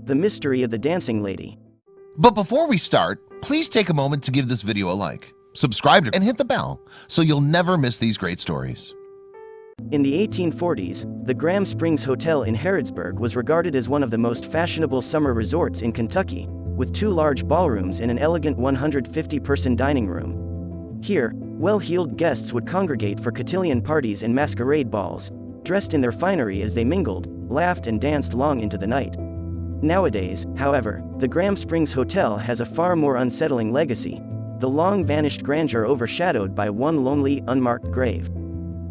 The Mystery of the Dancing Lady. But before we start, please take a moment to give this video a like, subscribe, and hit the bell so you'll never miss these great stories. In the 1840s, the Graham Springs Hotel in Harrodsburg was regarded as one of the most fashionable summer resorts in Kentucky, with 2 large ballrooms and an elegant 150-person dining room. Here, well-heeled guests would congregate for cotillion parties and masquerade balls, dressed in their finery as they mingled, laughed and danced long into the night. Nowadays, however, the Graham Springs Hotel has a far more unsettling legacy, the long-vanished grandeur overshadowed by one lonely, unmarked grave.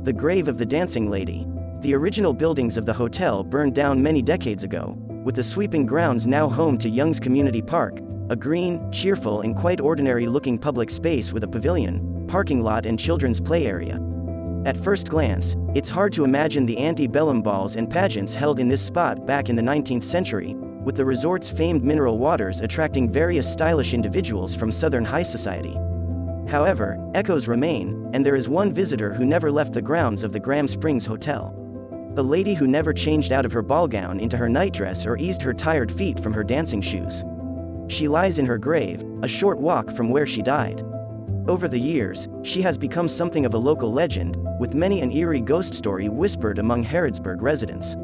The grave of the Dancing Lady. The original buildings of the hotel burned down many decades ago, with the sweeping grounds now home to Young's Community Park, a green, cheerful and quite ordinary-looking public space with a pavilion, parking lot and children's play area. At first glance, it's hard to imagine the antebellum balls and pageants held in this spot back in the 19th century, with the resort's famed mineral waters attracting various stylish individuals from Southern high society. However, echoes remain, and there is one visitor who never left the grounds of the Graham Springs Hotel. A lady who never changed out of her ball gown into her nightdress or eased her tired feet from her dancing shoes. She lies in her grave, a short walk from where she died. Over the years, she has become something of a local legend, with many an eerie ghost story whispered among Harrodsburg residents.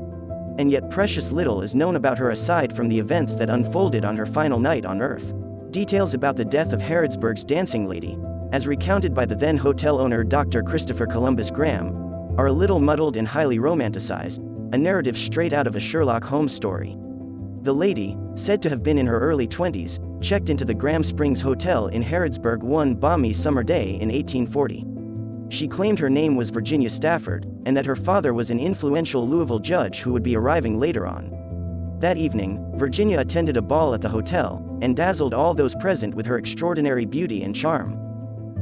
And yet precious little is known about her aside from the events that unfolded on her final night on Earth. Details about the death of Harrodsburg's Dancing Lady, as recounted by the then hotel owner Dr. Christopher Columbus Graham, are a little muddled and highly romanticized, a narrative straight out of a Sherlock Holmes story. The lady, said to have been in her early 20s, checked into the Graham Springs Hotel in Harrodsburg one balmy summer day in 1840. She claimed her name was Virginia Stafford, and that her father was an influential Louisville judge who would be arriving later on. That evening, Virginia attended a ball at the hotel, and dazzled all those present with her extraordinary beauty and charm.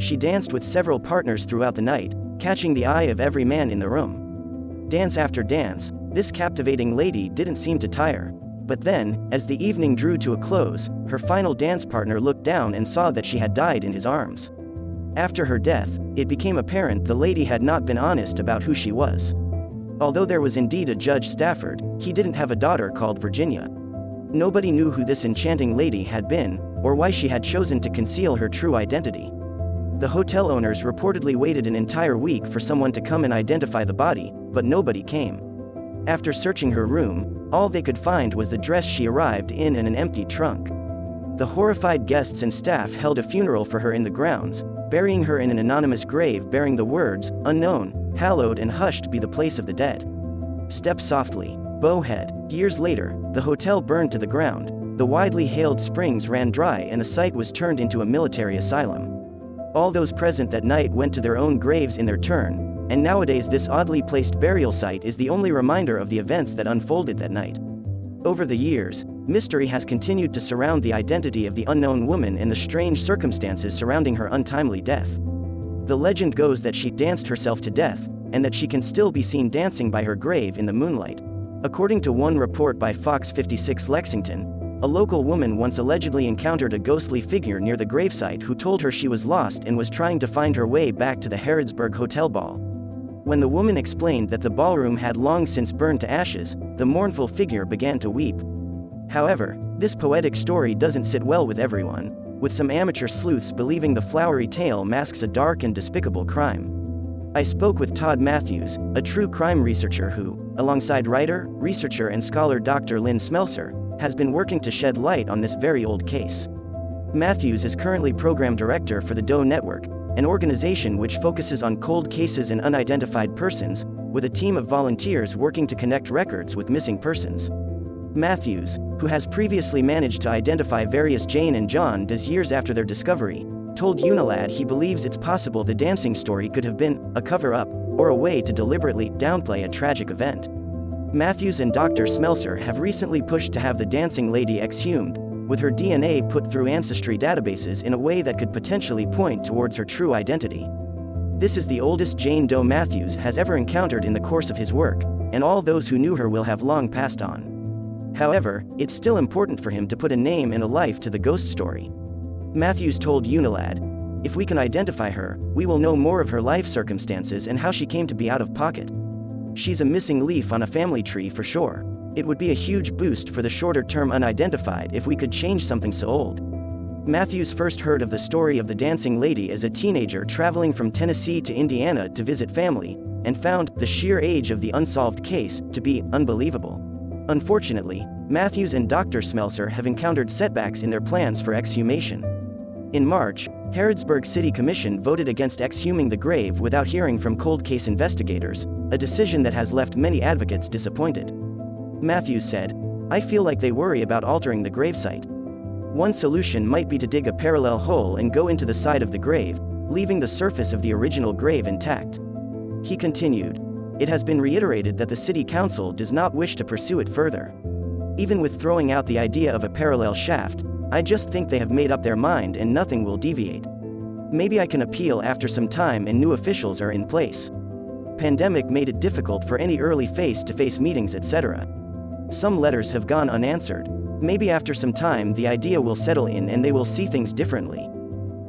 She danced with several partners throughout the night, catching the eye of every man in the room. Dance after dance, this captivating lady didn't seem to tire. But then, as the evening drew to a close, her final dance partner looked down and saw that she had died in his arms. After her death, it became apparent the lady had not been honest about who she was. Although there was indeed a Judge Stafford, he didn't have a daughter called Virginia. Nobody knew who this enchanting lady had been, or why she had chosen to conceal her true identity. The hotel owners reportedly waited an entire week for someone to come and identify the body, but nobody came. After searching her room, all they could find was the dress she arrived in and an empty trunk. The horrified guests and staff held a funeral for her in the grounds, burying her in an anonymous grave bearing the words, "Unknown, hallowed and hushed be the place of the dead. Step softly, bowhead." Years later, the hotel burned to the ground, the widely hailed springs ran dry and the site was turned into a military asylum. All those present that night went to their own graves in their turn, and nowadays this oddly placed burial site is the only reminder of the events that unfolded that night. Over the years, mystery has continued to surround the identity of the unknown woman and the strange circumstances surrounding her untimely death. The legend goes that she danced herself to death, and that she can still be seen dancing by her grave in the moonlight. According to one report by Fox 56 Lexington, a local woman once allegedly encountered a ghostly figure near the gravesite who told her she was lost and was trying to find her way back to the Harrodsburg Hotel ball. When the woman explained that the ballroom had long since burned to ashes, the mournful figure began to weep. However, this poetic story doesn't sit well with everyone, with some amateur sleuths believing the flowery tale masks a dark and despicable crime. I spoke with Todd Matthews, a true crime researcher who, alongside writer, researcher and scholar Dr. Lynn Smelser, has been working to shed light on this very old case. Matthews is currently program director for the Doe Network, an organization which focuses on cold cases and unidentified persons, with a team of volunteers working to connect records with missing persons. Matthews, who has previously managed to identify various Jane and John Does years after their discovery, told Unilad he believes it's possible the dancing story could have been a cover-up, or a way to deliberately downplay a tragic event. Matthews and Dr. Smelser have recently pushed to have the Dancing Lady exhumed, with her DNA put through ancestry databases in a way that could potentially point towards her true identity. This is the oldest Jane Doe Matthews has ever encountered in the course of his work, and all those who knew her will have long passed on. However, it's still important for him to put a name and a life to the ghost story. Matthews told Unilad, "If we can identify her, we will know more of her life circumstances and how she came to be out of pocket. She's a missing leaf on a family tree for sure." It would be a huge boost for the shorter-term unidentified if we could change something so old. Matthews first heard of the story of the dancing lady as a teenager traveling from Tennessee to Indiana to visit family, and found the sheer age of the unsolved case to be unbelievable. Unfortunately, Matthews and Dr. Smelser have encountered setbacks in their plans for exhumation. In March, Harrodsburg City Commission voted against exhuming the grave without hearing from cold case investigators, a decision that has left many advocates disappointed. Matthews said, "I feel like they worry about altering the gravesite. One solution might be to dig a parallel hole and go into the side of the grave, leaving the surface of the original grave intact." He continued, "It has been reiterated that the City Council does not wish to pursue it further. Even with throwing out the idea of a parallel shaft, I just think they have made up their mind and nothing will deviate. Maybe I can appeal after some time and new officials are in place. Pandemic made it difficult for any early face-to-face meetings, etc. Some letters have gone unanswered. Maybe after some time the idea will settle in and they will see things differently."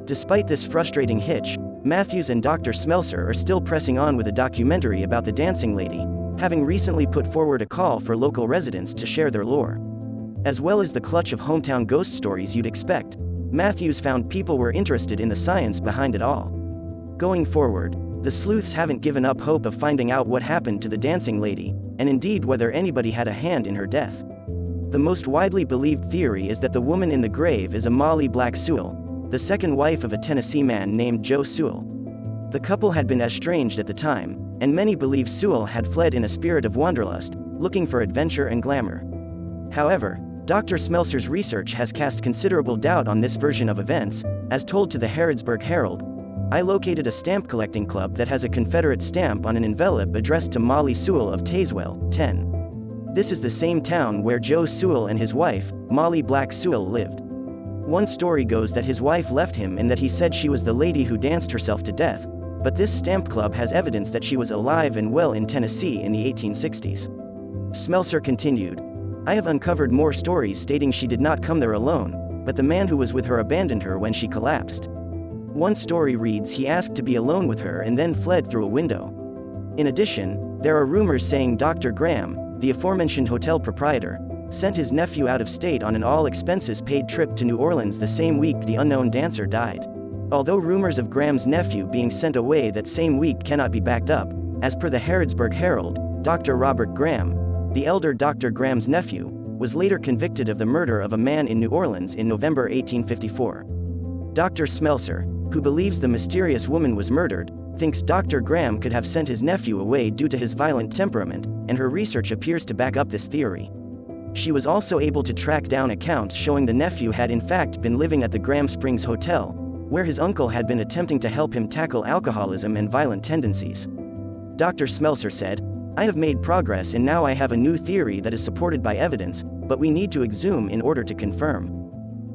Despite this frustrating hitch, Matthews and Dr. Smelser are still pressing on with a documentary about the dancing lady, having recently put forward a call for local residents to share their lore. As well as the clutch of hometown ghost stories you'd expect, Matthews found people were interested in the science behind it all. Going forward, the sleuths haven't given up hope of finding out what happened to the dancing lady, and indeed whether anybody had a hand in her death. The most widely believed theory is that the woman in the grave is a Molly Black Sewell, the second wife of a Tennessee man named Joe Sewell. The couple had been estranged at the time, and many believe Sewell had fled in a spirit of wanderlust, looking for adventure and glamour. However, Dr. Smelser's research has cast considerable doubt on this version of events. As told to the Harrodsburg Herald, "I located a stamp collecting club that has a Confederate stamp on an envelope addressed to Molly Sewell of Tazewell, 10. This is the same town where Joe Sewell and his wife, Molly Black Sewell, lived. One story goes that his wife left him and that he said she was the lady who danced herself to death, but this stamp club has evidence that she was alive and well in Tennessee in the 1860s. Smelser continued, "I have uncovered more stories stating she did not come there alone, but the man who was with her abandoned her when she collapsed. One story reads he asked to be alone with her and then fled through a window. In addition, there are rumors saying Dr. Graham, the aforementioned hotel proprietor, sent his nephew out of state on an all-expenses-paid trip to New Orleans the same week the unknown dancer died. Although rumors of Graham's nephew being sent away that same week cannot be backed up, as per the Harrodsburg Herald, Dr. Robert Graham, the elder Dr. Graham's nephew, was later convicted of the murder of a man in New Orleans in November 1854. Dr. Smelser, who believes the mysterious woman was murdered, thinks Dr. Graham could have sent his nephew away due to his violent temperament, and her research appears to back up this theory. She was also able to track down accounts showing the nephew had in fact been living at the Graham Springs Hotel, where his uncle had been attempting to help him tackle alcoholism and violent tendencies. Dr. Smelser said, "I have made progress and now I have a new theory that is supported by evidence, but we need to exhume in order to confirm."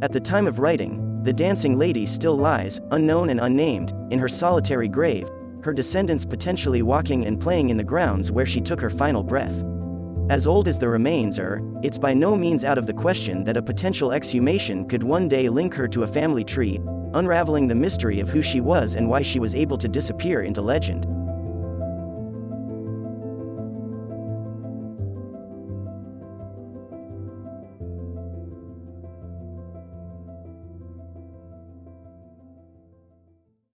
At the time of writing, the dancing lady still lies, unknown and unnamed, in her solitary grave, her descendants potentially walking and playing in the grounds where she took her final breath. As old as the remains are, it's by no means out of the question that a potential exhumation could one day link her to a family tree, unraveling the mystery of who she was and why she was able to disappear into legend.